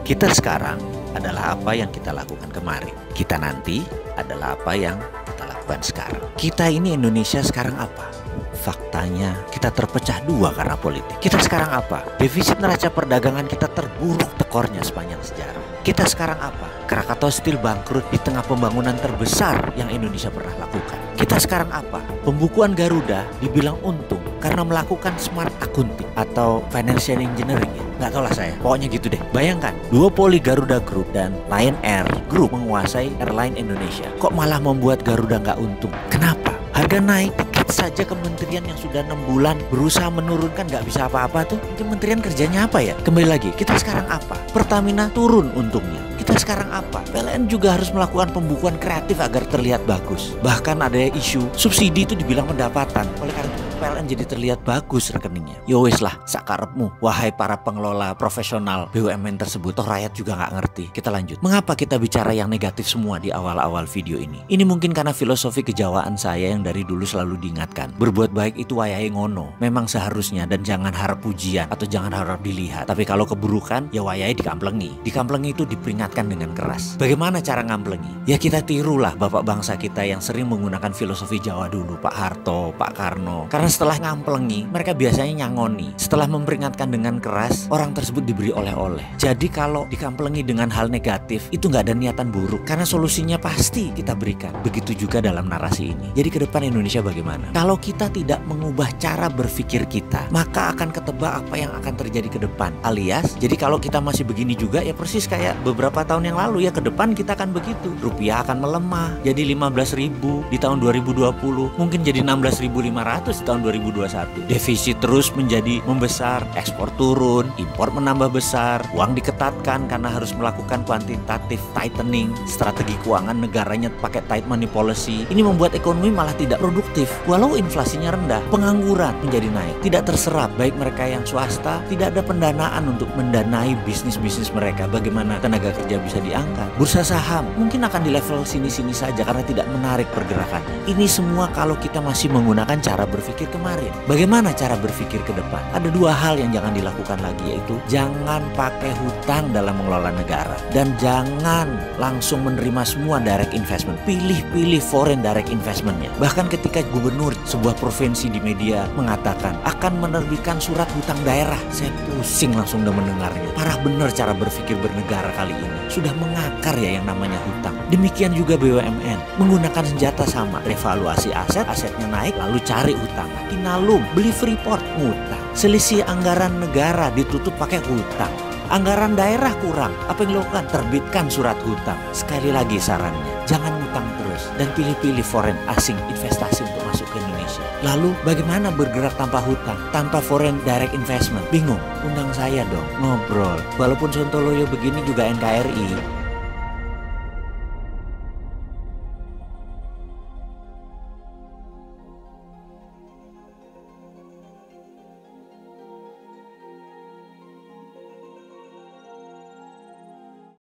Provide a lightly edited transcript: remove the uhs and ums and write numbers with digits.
Kita sekarang adalah apa yang kita lakukan kemarin. Kita nanti adalah apa yang kita lakukan sekarang. Kita ini Indonesia sekarang apa? Faktanya kita terpecah dua karena politik. Kita sekarang apa? Defisit neraca perdagangan kita terburuk tekornya sepanjang sejarah. Kita sekarang apa? Krakatau Steel bangkrut di tengah pembangunan terbesar yang Indonesia pernah lakukan. Kita sekarang apa? Pembukuan Garuda dibilang untung karena melakukan smart accounting atau financial engineering ya. Nggak tahu lah saya, pokoknya gitu deh. Bayangkan, duopoli Garuda Group dan Lion Air Group menguasai airline Indonesia. Kok malah membuat Garuda nggak untung? Kenapa? Harga naik, tiket saja kementerian yang sudah 6 bulan berusaha menurunkan nggak bisa apa-apa tuh. Kementerian kerjanya apa ya? Kembali lagi, kita sekarang apa? Pertamina turun untungnya. Kita sekarang apa? PLN juga harus melakukan pembukuan kreatif agar terlihat bagus. Bahkan ada isu subsidi itu dibilang pendapatan. Oleh karena itu PLN jadi terlihat bagus rekeningnya. Ya wis lah, sakarepmu, wahai para pengelola profesional BUMN tersebut. Toh rakyat juga nggak ngerti. Kita lanjut. Mengapa kita bicara yang negatif semua di awal-awal video ini? Ini mungkin karena filosofi kejawaan saya yang dari dulu selalu diingatkan. Berbuat baik itu wayahe ngono. Memang seharusnya, dan jangan harap pujian atau jangan harap dilihat. Tapi kalau keburukan, ya wayahe dikamplengi. Dikamplengi itu diperingatkan dengan keras. Bagaimana cara ngamplengi? Ya kita tirulah bapak bangsa kita yang sering menggunakan filosofi Jawa dulu, Pak Harto, Pak Karno. Karena setelah ngamplengi, mereka biasanya nyangoni. Setelah memperingatkan dengan keras, orang tersebut diberi oleh-oleh. Jadi kalau dikamplengi dengan hal negatif, itu nggak ada niatan buruk. Karena solusinya pasti kita berikan. Begitu juga dalam narasi ini. Jadi ke depan Indonesia bagaimana? Kalau kita tidak mengubah cara berpikir kita, maka akan ketebak apa yang akan terjadi ke depan. Alias, jadi kalau kita masih begini juga, ya persis kayak beberapa tahun yang lalu ya, ke depan kita akan begitu. Rupiah akan melemah, jadi 15.000 di tahun 2020, mungkin jadi 16.500 di tahun 2021. Defisit terus menjadi membesar, ekspor turun, impor menambah besar, uang diketatkan karena harus melakukan quantitative tightening, strategi keuangan negaranya pakai tight money policy. Ini membuat ekonomi malah tidak produktif. Walau inflasinya rendah, pengangguran menjadi naik, tidak terserap. Baik mereka yang swasta, tidak ada pendanaan untuk mendanai bisnis-bisnis mereka. Bagaimana tenaga kerja bisa diangkat? Bursa saham mungkin akan di level sini-sini saja karena tidak menarik pergerakan. Ini semua kalau kita masih menggunakan cara berpikir kemarin. Bagaimana cara berpikir ke depan? Ada dua hal yang jangan dilakukan lagi, yaitu jangan pakai hutang dalam mengelola negara dan jangan langsung menerima semua direct investment. Pilih-pilih foreign direct investmentnya. Bahkan ketika gubernur sebuah provinsi di media mengatakan akan menerbitkan surat hutang daerah, saya pusing langsung udah mendengarnya. Parah bener cara berpikir bernegara kali ini. Sudah mengakar ya yang namanya hutang. Demikian juga BUMN menggunakan senjata sama, revaluasi aset, asetnya naik lalu cari hutang. Inalum beli Freeport, ngutang. Selisih anggaran negara ditutup pakai hutang. Anggaran daerah kurang, apa yang dilakukan? Terbitkan surat hutang. Sekali lagi sarannya, jangan hutang terus dan pilih-pilih foreign asing investasi untuk masuk ke Indonesia. Lalu bagaimana bergerak tanpa hutang, tanpa foreign direct investment? Bingung? Undang saya dong, ngobrol. Walaupun Sontoloyo begini juga NKRI.